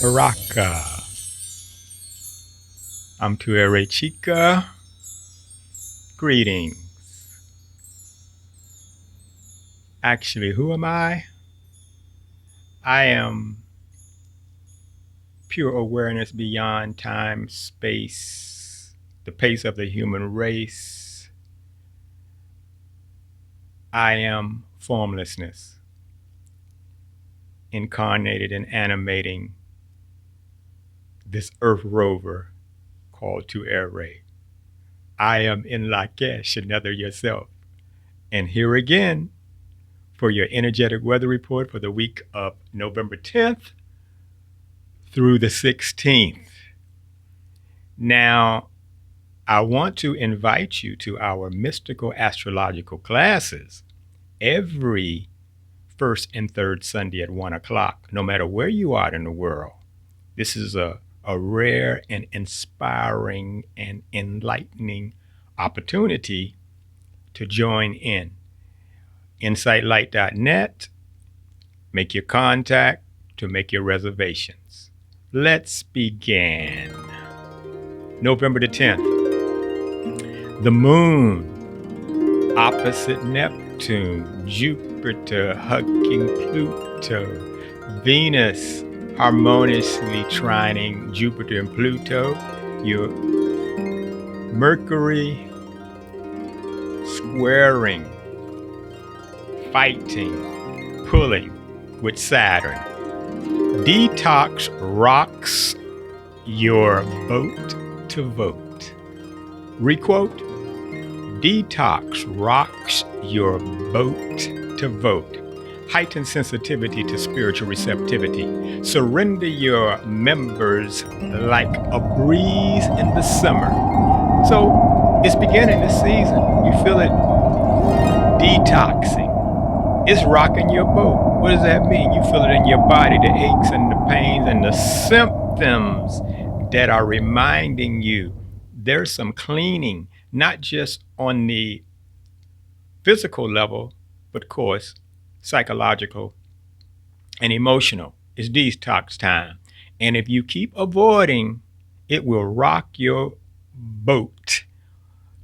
Baraka. I'm Tuere Chica. Greetings. Actually, who am I? I am pure awareness beyond time, space, the pace of the human race. I am formlessness, incarnated and animating this earth rover called Tuere. I am in Lakesh, another yourself. And here again for your energetic weather report for the week of November 10th through the 16th. Now, I want to invite you to our mystical astrological classes every first and third Sunday at 1 o'clock, no matter where you are in the world. This is a rare and inspiring and enlightening opportunity to join in. InsightLight.net, make your contact to make your reservations. Let's begin. November the 10th, the moon opposite Neptune, Jupiter hugging Pluto, Venus harmoniously trining Jupiter and Pluto, your Mercury squaring, fighting, pulling with Saturn. Detox rocks your boat to vote. Requote, detox rocks your boat to vote. Heightened sensitivity to spiritual receptivity. Surrender your members like a breeze in the summer. So it's beginning this season. You feel it detoxing. It's rocking your boat. What does that mean? You feel it in your body, the aches and the pains and the symptoms that are reminding you there's some cleaning, not just on the physical level, but of course, psychological and emotional. It's detox time. And if you keep avoiding, it will rock your boat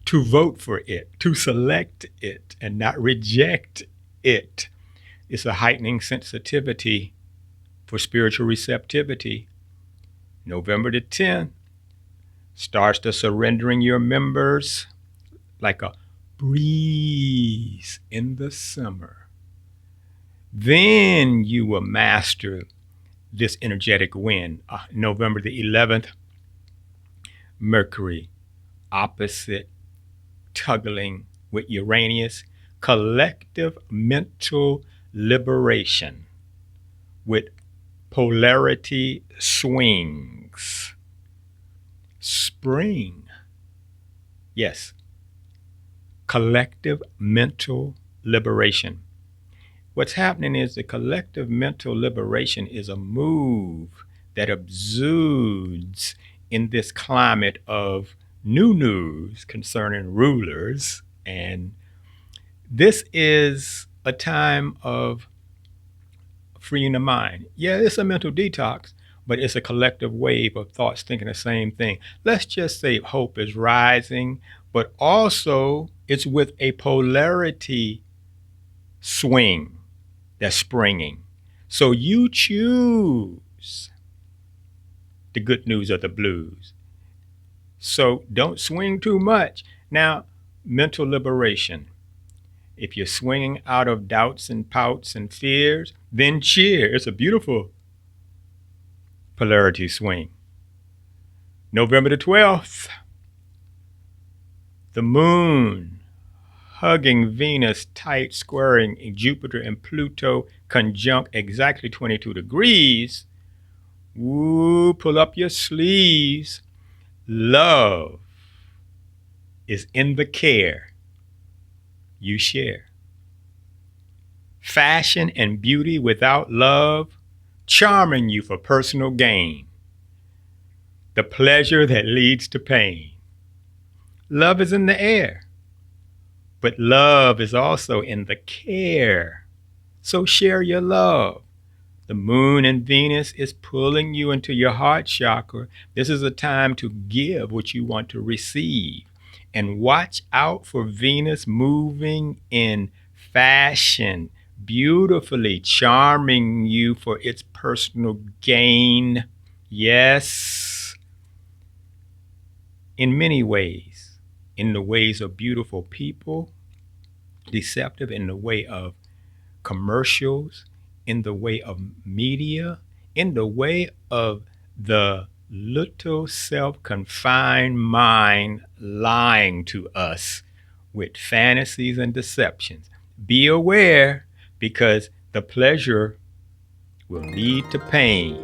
to vote for it, to select it, and not reject it. It's a heightening sensitivity for spiritual receptivity. November the 10th starts the surrendering your members like a breeze in the summer. Then you will master this energetic wind. November the 11th, Mercury opposite tuggling with Uranus, collective mental liberation with polarity swings. Spring. Yes. Collective mental liberation. What's happening is the collective mental liberation is a move that exudes in this climate of new news concerning rulers. And this is a time of freeing the mind. Yeah, it's a mental detox, but it's a collective wave of thoughts thinking the same thing. Let's just say hope is rising, but also it's with a polarity swing that's springing. So you choose the good news or the blues. So don't swing too much. Now, mental liberation. If you're swinging out of doubts and pouts and fears, then cheer. It's a beautiful polarity swing. November the 12th, the moon hugging Venus tight, squaring Jupiter and Pluto conjunct exactly 22 degrees. Woo, pull up your sleeves. Love is in the care you share. Fashion and beauty without love, charming you for personal gain. The pleasure that leads to pain. Love is in the air, but love is also in the care. So share your love. The moon and Venus is pulling you into your heart chakra. This is a time to give what you want to receive. And watch out for Venus moving in fashion, beautifully charming you for its personal gain. Yes, in many ways. In the ways of beautiful people, deceptive in the way of commercials, in the way of media, in the way of the little self confined mind lying to us with fantasies and deceptions. Be aware, because the pleasure will lead to pain.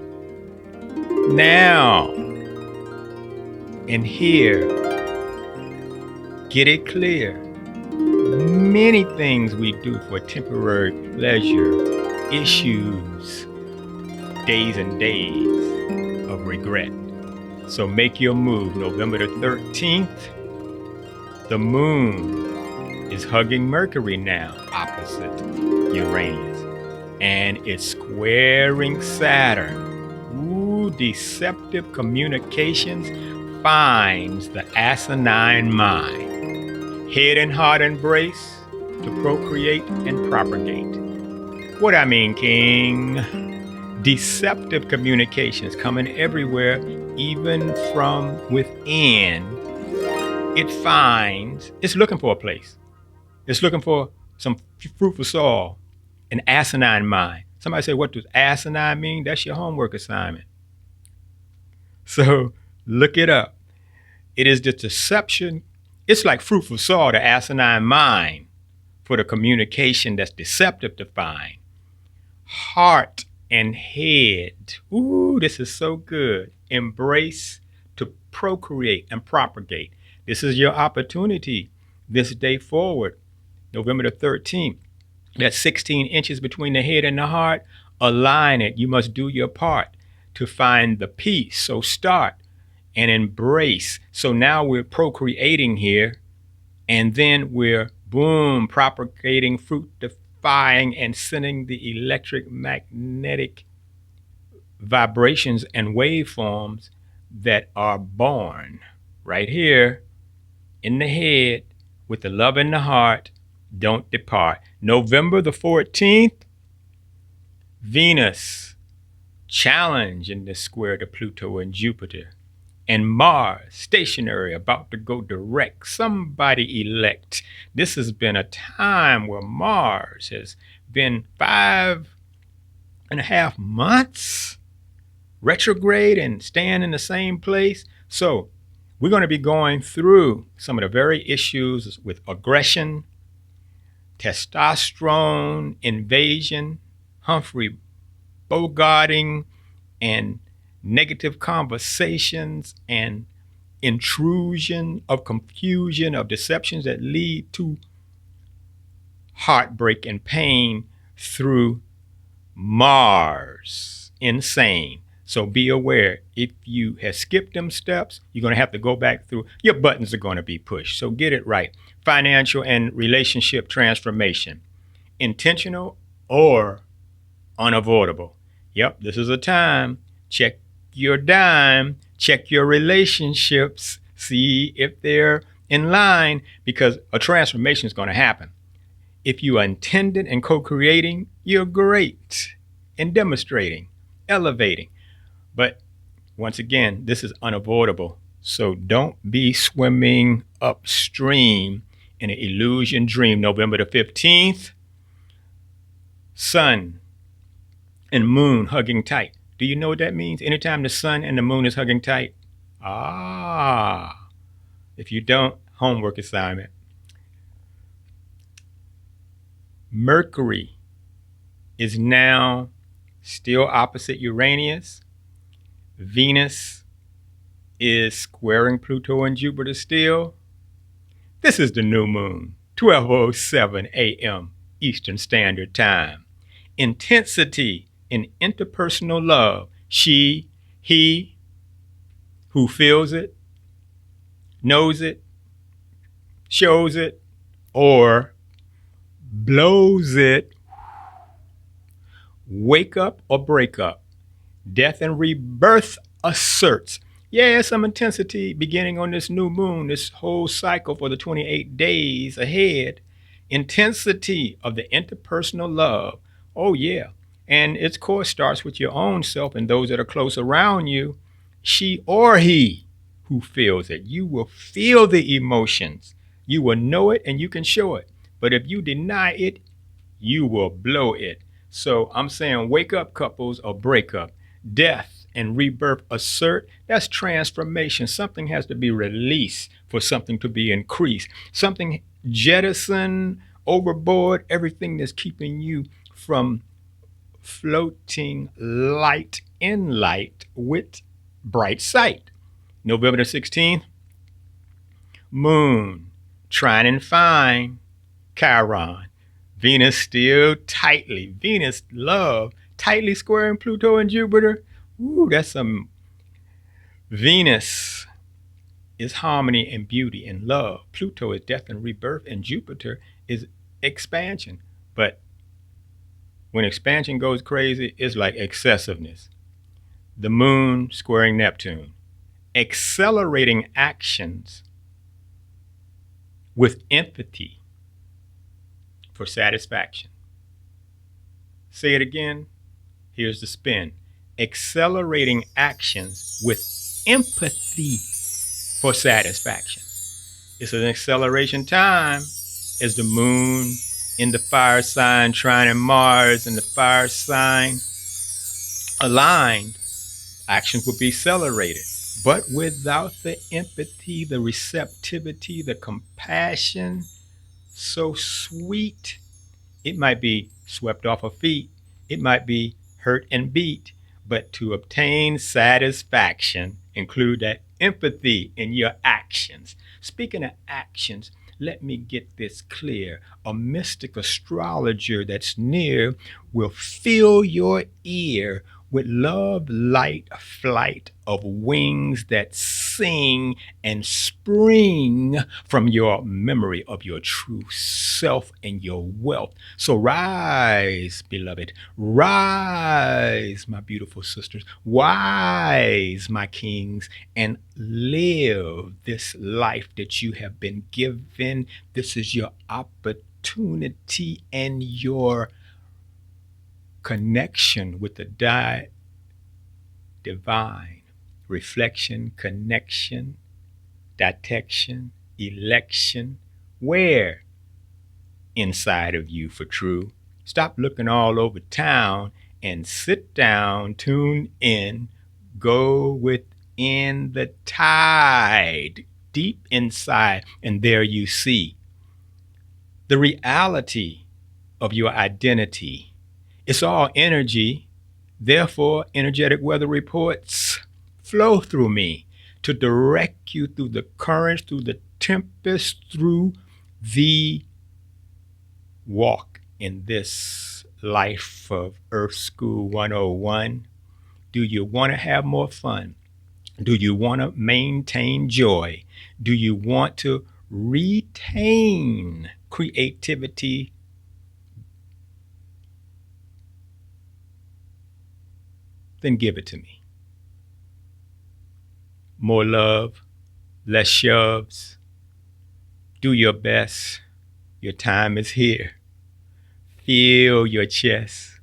Now and here, get it clear. Many things we do for temporary pleasure, issues, days and days of regret. So make your move. November the 13th, the moon is hugging Mercury now, opposite Uranus. And it's squaring Saturn. Ooh, deceptive communications finds the asinine mind. Head and heart embrace to procreate and propagate. What I mean, King? Deceptive communications coming everywhere, even from within. It finds, it's looking for a place. It's looking for some fruitful soil, an asinine mind. Somebody say, what does asinine mean? That's your homework assignment. So look it up. It is the deception. It's like fruitful soil, the asinine mind, for the communication that's deceptive to find. Heart and head. Ooh, this is so good. Embrace to procreate and propagate. This is your opportunity this day forward, November the 13th. That's 16 inches between the head and the heart. Align it. You must do your part to find the peace. So start and embrace. So now we're procreating here, and then we're, boom, propagating, fructifying, and sending the electric magnetic vibrations and waveforms that are born right here in the head with the love in the heart. Don't depart. November the 14th, Venus challenge in this square to Pluto and Jupiter. And Mars, stationary, about to go direct. Somebody elect. This has been a time where Mars has been 5.5 months retrograde and staying in the same place. So we're going to be going through some of the very issues with aggression, testosterone, invasion, Humphrey Bogarting, and negative conversations and intrusion of confusion, of deceptions that lead to heartbreak and pain through Mars. Insane. So be aware, if you have skipped them steps, you're going to have to go back through. Your buttons are going to be pushed. So get it right. Financial and relationship transformation. Intentional or unavoidable. Yep, this is a time. Check your dime, check your relationships, see if they're in line, because a transformation is going to happen. If you are intended and co-creating, you're great in demonstrating, elevating. But once again, this is unavoidable. So don't be swimming upstream in an illusion dream. November the 15th, sun and moon hugging tight. Do you know what that means? Anytime the sun and the moon is hugging tight. If you don't, homework assignment. Mercury is now still opposite Uranus. Venus is squaring Pluto and Jupiter still. This is the new moon, 12:07 a.m. Eastern Standard Time. Intensity in interpersonal love. She, he, who feels it, knows it, shows it, or blows it, Wake up or break up. Death and rebirth asserts. Yeah, some intensity beginning on this new moon, this whole cycle for the 28 days ahead. Intensity of the interpersonal love. Oh, yeah. And its course starts with your own self and those that are close around you. She or he who feels it. You will feel the emotions. You will know it and you can show it. But if you deny it, you will blow it. So I'm saying wake up, couples, or break up. Death and rebirth assert. That's transformation. Something has to be released for something to be increased. Something jettison overboard, everything that's keeping you from floating light in light with bright sight. November the 16th, moon, trine and fine, Chiron. Venus still tightly. Venus love tightly squaring Pluto and Jupiter. Ooh, that's some. Venus is harmony and beauty and love. Pluto is death and rebirth, and Jupiter is expansion. But when expansion goes crazy, it's like excessiveness. The moon squaring Neptune, accelerating actions with empathy for satisfaction. Say it again. Here's the spin. Accelerating actions with empathy for satisfaction. It's an acceleration time as the moon in the fire sign trining Mars and the fire sign aligned. Actions will be accelerated. But without the empathy, the receptivity, the compassion, so sweet, it might be swept off her feet. It might be hurt and beat. But to obtain satisfaction, include that empathy in your actions. Speaking of actions, let me get this clear. A mystic astrologer that's near will fill your ear with love, light, flight of wings that sing and spring from your memory of your true self and your wealth. So rise, beloved, rise, my beautiful sisters, rise, my kings, and live this life that you have been given. This is your opportunity and your connection with the divine. Reflection, connection, detection, election. Where? Inside of you for true. Stop looking all over town and sit down, tune in, go within the tide, deep inside, and there you see the reality of your identity. It's all energy. Therefore, energetic weather reports flow through me to direct you through the currents, through the tempest, through the walk in this life of Earth School 101. Do you want to have more fun? Do you want to maintain joy? Do you want to retain creativity? Then give it to me. More love, less shoves. Do your best. Your time is here. Feel your chest.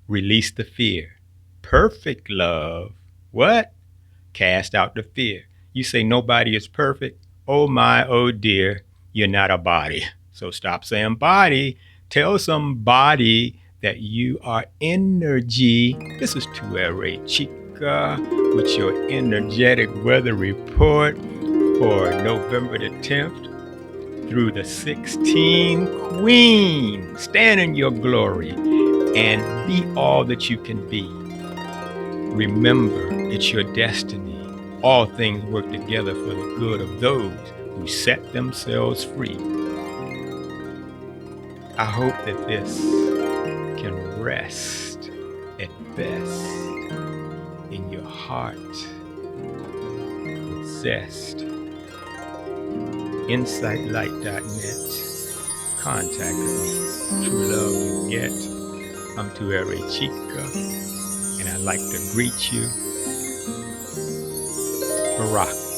Release the fear. Perfect love. What? Cast out the fear. You say nobody is perfect. Oh my, oh dear, you're not a body. So stop saying body. Tell somebody that you are energy. This is Tuere Chica with your energetic weather report for November the 10th through the 16th. Queen, stand in your glory and be all that you can be. Remember, it's your destiny. All things work together for the good of those who set themselves free. I hope that this can rest at best in your heart with zest. Insightlight.net. Contact me. True love you get. I'm Tuere Chica, and I'd like to greet you. Barak.